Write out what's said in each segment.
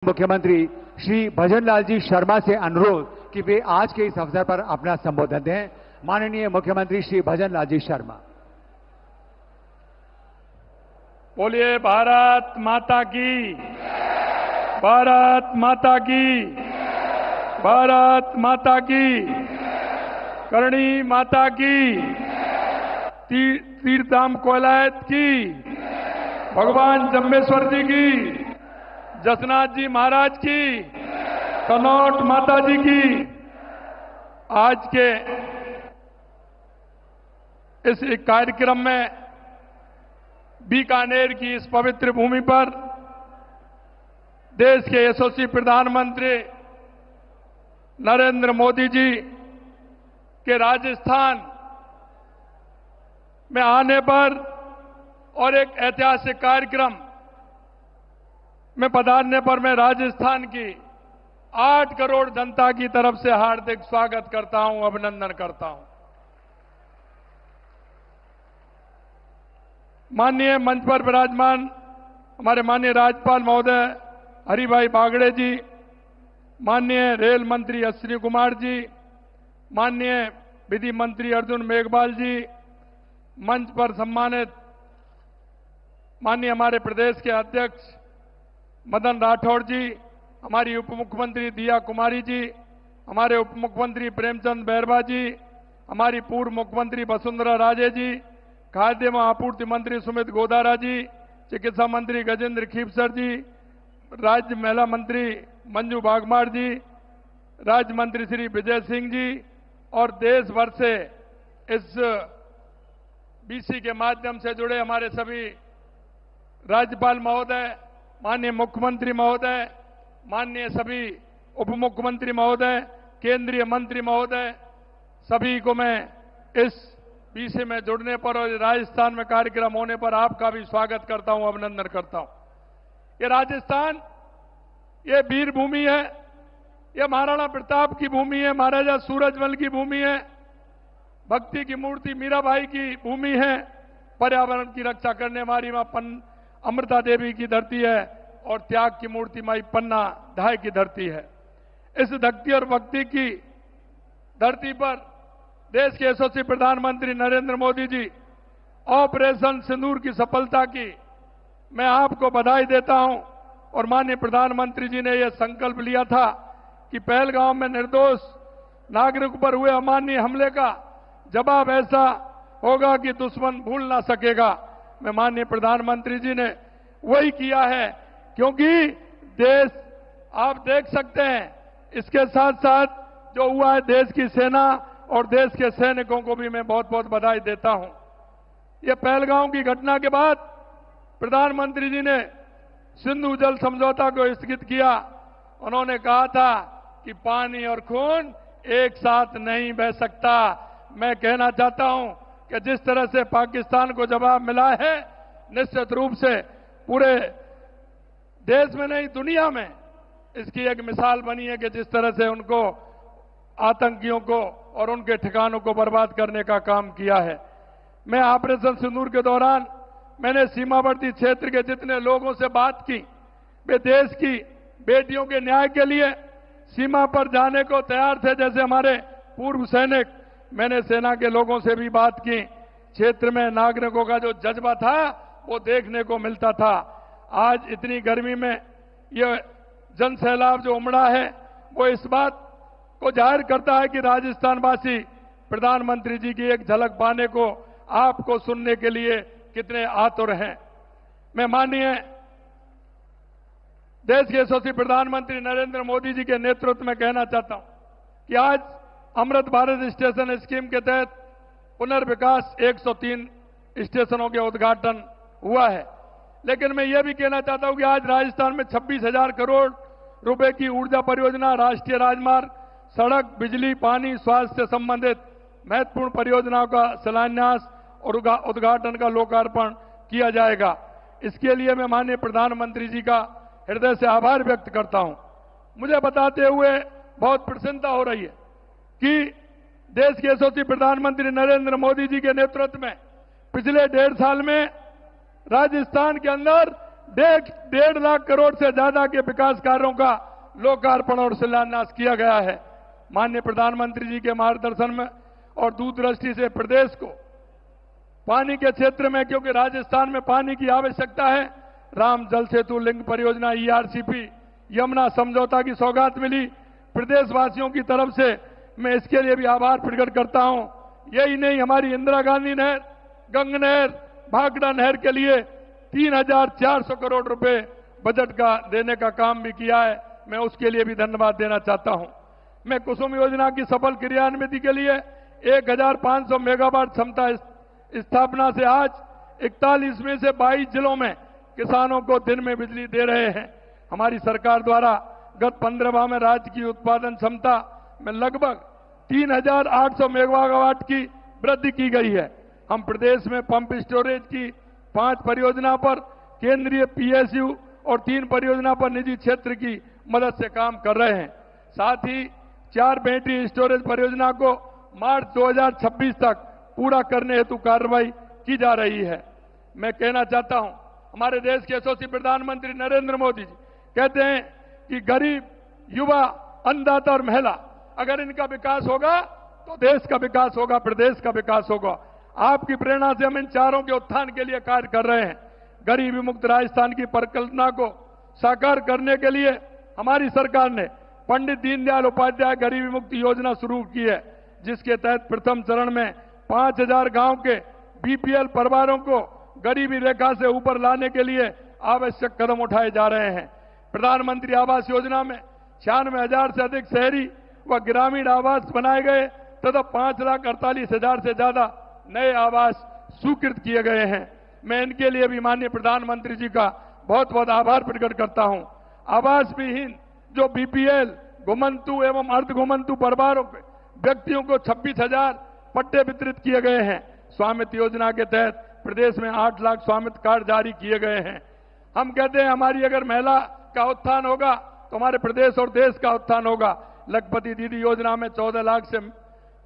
मुख्यमंत्री श्री भजनलाल जी शर्मा से अनुरोध कि वे आज के इस अवसर पर अपना संबोधन दें। माननीय मुख्यमंत्री श्री भजनलाल जी शर्मा। बोलिए भारत माता की, भारत माता की, भारत माता की, करणी माता की, तीर्थधाम कोलायत की, भगवान जम्बेश्वर जी की, जसनाथ जी महाराज की, कनौट माता जी की। आज के इस कार्यक्रम में बीकानेर की इस पवित्र भूमि पर देश के यशस्वी प्रधानमंत्री नरेंद्र मोदी जी के राजस्थान में आने पर और एक ऐतिहासिक कार्यक्रम में पधारने पर मैं राजस्थान की 8 करोड़ जनता की तरफ से हार्दिक स्वागत करता हूं, अभिनंदन करता हूं। माननीय मंच पर विराजमान हमारे माननीय राज्यपाल महोदय हरिभाई बागड़े जी, माननीय रेल मंत्री अश्विनी कुमार जी, माननीय विधि मंत्री अर्जुन मेघवाल जी, मंच पर सम्मानित माननीय हमारे प्रदेश के अध्यक्ष मदन राठौड़ जी, हमारी उप मुख्यमंत्री दिया कुमारी जी, हमारे उप मुख्यमंत्री प्रेमचंद बैरवा जी, हमारी पूर्व मुख्यमंत्री वसुंधरा राजे जी, खाद्य एवं आपूर्ति मंत्री सुमित गोदारा जी, चिकित्सा मंत्री गजेंद्र खीपसर जी, राज्य महिला मंत्री मंजू बागमार जी, राज्य मंत्री श्री विजय सिंह जी और देश भर से इस बीसी के माध्यम से जुड़े हमारे सभी राज्यपाल महोदय, माननीय मुख्यमंत्री महोदय, माननीय सभी उप मुख्यमंत्री महोदय, केंद्रीय मंत्री महोदय, सभी को मैं इस विषय में जुड़ने पर और राजस्थान में कार्यक्रम होने पर आपका भी स्वागत करता हूं, अभिनंदन करता हूं। ये राजस्थान, ये वीर भूमि है, ये महाराणा प्रताप की भूमि है, महाराजा सूरजमल की भूमि है, भक्ति की मूर्ति मीराबाई की भूमि है, पर्यावरण की रक्षा करने वाली मां अमृता देवी की धरती है और त्याग की मूर्ति माई पन्ना धाय की धरती है। इस भक्ति और भक्ति की धरती पर देश के यशस्वी प्रधानमंत्री नरेंद्र मोदी जी ऑपरेशन सिंदूर की सफलता की मैं आपको बधाई देता हूं। और माननीय प्रधानमंत्री जी ने यह संकल्प लिया था कि पहलगांव में निर्दोष नागरिक पर हुए अमानवीय हमले का जवाब ऐसा होगा कि दुश्मन भूल ना सकेगा। मैं माननीय प्रधानमंत्री जी ने वही किया है, क्योंकि देश आप देख सकते हैं, इसके साथ साथ जो हुआ है देश की सेना और देश के सैनिकों को भी मैं बहुत बहुत बधाई देता हूं। यह पहलगांव की घटना के बाद प्रधानमंत्री जी ने सिंधु जल समझौता को स्थगित किया। उन्होंने कहा था कि पानी और खून एक साथ नहीं बह सकता। मैं कहना चाहता हूं कि जिस तरह से पाकिस्तान को जवाब मिला है, निश्चित रूप से पूरे देश में नहीं दुनिया में इसकी एक मिसाल बनी है कि जिस तरह से उनको आतंकियों को और उनके ठिकानों को बर्बाद करने का काम किया है। मैं ऑपरेशन सिंदूर के दौरान मैंने सीमावर्ती क्षेत्र के जितने लोगों से बात की, वे देश की बेटियों के न्याय के लिए सीमा पर जाने को तैयार थे। जैसे हमारे पूर्व सैनिक, मैंने सेना के लोगों से भी बात की। क्षेत्र में नागरिकों का जो जज्बा था वो देखने को मिलता था। आज इतनी गर्मी में ये जन सैलाब जो उमड़ा है वो इस बात को जाहिर करता है कि राजस्थानवासी प्रधानमंत्री जी की एक झलक पाने को, आपको सुनने के लिए कितने आतुर हैं। मैं माननीय देश के यशस्वी प्रधानमंत्री नरेंद्र मोदी जी के नेतृत्व में कहना चाहता हूं कि आज अमृत भारत स्टेशन स्कीम के तहत पुनर्विकास 103 स्टेशनों के उद्घाटन हुआ है। लेकिन मैं ये भी कहना चाहता हूं कि आज राजस्थान में 26,000 करोड़ रुपए की ऊर्जा परियोजना, राष्ट्रीय राजमार्ग, सड़क, बिजली, पानी, स्वास्थ्य से संबंधित महत्वपूर्ण परियोजनाओं का शिलान्यास और उद्घाटन का लोकार्पण किया जाएगा। इसके लिए मैं माननीय प्रधानमंत्री जी का हृदय से आभार व्यक्त करता हूं। मुझे बताते हुए बहुत प्रसन्नता हो रही है कि देश के यशस्वी प्रधानमंत्री नरेंद्र मोदी जी के नेतृत्व में पिछले 1.5 साल में राजस्थान के अंदर डेढ़ लाख करोड़ से ज्यादा के विकास कार्यों का लोकार्पण और शिलान्यास किया गया है। माननीय प्रधानमंत्री जी के मार्गदर्शन में और दूरदृष्टि से प्रदेश को पानी के क्षेत्र में, क्योंकि राजस्थान में पानी की आवश्यकता है, राम जल सेतु लिंक परियोजना, ईआरसीपी, यमुना समझौता की सौगात मिली। प्रदेशवासियों की तरफ से मैं इसके लिए भी आभार प्रकट करता हूं। यही नहीं, हमारी इंदिरा गांधी नहर, गंग नहर, भाखड़ा नहर के लिए 3,400 करोड़ रुपए बजट का देने का काम भी किया है। मैं उसके लिए भी धन्यवाद देना चाहता हूं। मैं कुसुम योजना की सफल क्रियान्विति के लिए 1,500 मेगावाट क्षमता स्थापना से आज 41 में से 22 जिलों में किसानों को दिन में बिजली दे रहे हैं। हमारी सरकार द्वारा गत 15 माह में राज्य की उत्पादन क्षमता में लगभग 3,800 मेगावाट की वृद्धि की गई है। हम प्रदेश में पंप स्टोरेज की 5 परियोजना पर केंद्रीय पीएसयू और 3 परियोजना पर निजी क्षेत्र की मदद से काम कर रहे हैं। साथ ही 4 बैटरी स्टोरेज परियोजना को मार्च 2026 तक पूरा करने हेतु कार्रवाई की जा रही है। मैं कहना चाहता हूं, हमारे देश के यशस्वी प्रधानमंत्री नरेंद्र मोदी जी कहते हैं कि गरीब, युवा, अन्नदाता और महिला, अगर इनका विकास होगा तो देश का विकास होगा, प्रदेश का विकास होगा। आपकी प्रेरणा से हम इन चारों के उत्थान के लिए कार्य कर रहे हैं। गरीबी मुक्त राजस्थान की परिकल्पना को साकार करने के लिए हमारी सरकार ने पंडित दीनदयाल उपाध्याय गरीबी मुक्ति योजना शुरू की है, जिसके तहत प्रथम चरण में 5,000 गांव के बीपीएल परिवारों को गरीबी रेखा से ऊपर लाने के लिए आवश्यक कदम उठाए जा रहे हैं। प्रधानमंत्री आवास योजना में 96,000 से अधिक शहरी व ग्रामीण आवास बनाए गए तथा 5,48,000 से ज्यादा नए आवास स्वीकृत किए गए हैं। मैं इनके लिए भी माननीय प्रधानमंत्री जी का बहुत बहुत आभार प्रकट करता हूं। आवास विहीन जो बीपीएल, घुमंतु एवं अर्ध घुमंतु परिवारों के व्यक्तियों को 26,000 पट्टे वितरित किए गए हैं। स्वामित्व योजना के तहत प्रदेश में 8 लाख स्वामित्व कार्ड जारी किए गए हैं। हम कहते हैं हमारी अगर महिला का उत्थान होगा तो हमारे प्रदेश और देश का उत्थान होगा। लखपति दीदी योजना में 14 लाख से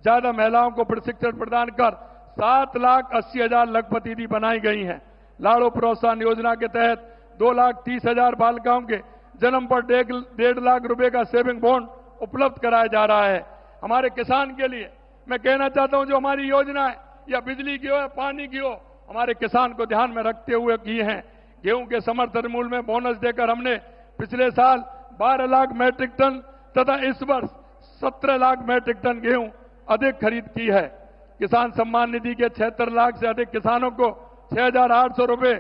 ज्यादा महिलाओं को प्रशिक्षण प्रदान कर 7,80,000 लखपति दीदी बनाई गई हैं। लाड़ो प्रोत्साहन योजना के तहत 2,30,000 बालिकाओं के जन्म पर 1.5 लाख रुपए का सेविंग बॉन्ड उपलब्ध कराया जा रहा है। हमारे किसान के लिए मैं कहना चाहता हूं, जो हमारी योजना है या बिजली की हो या पानी की हो, हमारे किसान को ध्यान में रखते हुए की हैं। गेहूं के समर्थन मूल्य में बोनस देकर हमने पिछले साल 12 लाख मैट्रिक टन तथा इस वर्ष 17 लाख मैट्रिक टन गेहूं अधिक खरीद की है। किसान सम्मान निधि के 76 लाख से अधिक किसानों को 6,800 रुपए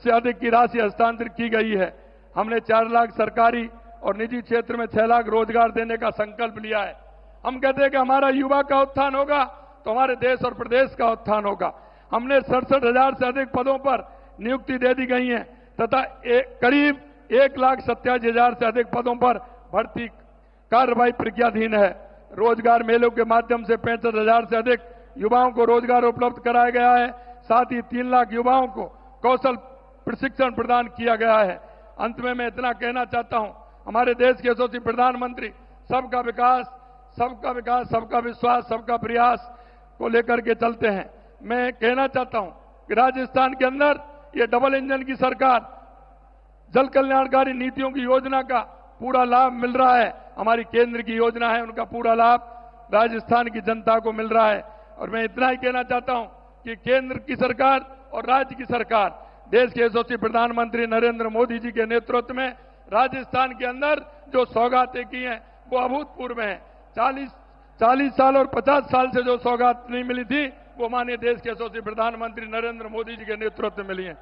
से अधिक की राशि हस्तांतरित की गई है। हमने 4 लाख सरकारी और निजी क्षेत्र में 6 लाख रोजगार देने का संकल्प लिया है। हम कहते हैं कि हमारा युवा का उत्थान होगा तो हमारे देश और प्रदेश का उत्थान होगा। हमने 67,000 से अधिक पदों पर नियुक्ति दे दी गई है तथा करीब 1,87,000 से अधिक पदों पर भर्ती कार्रवाई प्रक्रियाधीन है। रोजगार मेलों के माध्यम से 65,000 से अधिक युवाओं को रोजगार उपलब्ध कराया गया है। साथ ही 3 लाख युवाओं को कौशल प्रशिक्षण प्रदान किया गया है। अंत में मैं इतना कहना चाहता हूं, हमारे देश के यशस्वी प्रधानमंत्री सबका विकास, सबका विकास, सबका विश्वास, सबका प्रयास को लेकर के चलते हैं। मैं कहना चाहता हूं कि राजस्थान के अंदर ये डबल इंजन की सरकार, जल कल्याणकारी नीतियों की योजना का पूरा लाभ मिल रहा है। हमारी केंद्र की योजना है, उनका पूरा लाभ राजस्थान की जनता को मिल रहा है। और मैं इतना ही कहना चाहता हूं कि केंद्र की सरकार और राज्य की सरकार, देश के यशस्वी प्रधानमंत्री नरेंद्र मोदी जी के नेतृत्व में राजस्थान के अंदर जो सौगातें की हैं वो अभूतपूर्व हैं। 40 साल और 50 साल से जो सौगात नहीं मिली थी वो माननीय देश के यशस्वी प्रधानमंत्री नरेंद्र मोदी जी के नेतृत्व में मिली है।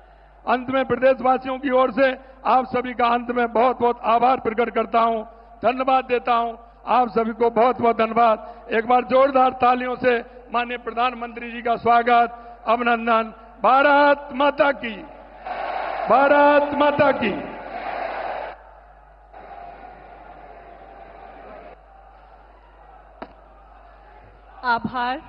अंत में प्रदेशवासियों की ओर से आप सभी का अंत में बहुत बहुत आभार प्रकट करता हूं, धन्यवाद देता हूं। आप सभी को बहुत बहुत धन्यवाद। एक बार जोरदार तालियों से माननीय प्रधानमंत्री जी का स्वागत, अभिनंदन। भारत माता की, भारत माता की। आभार।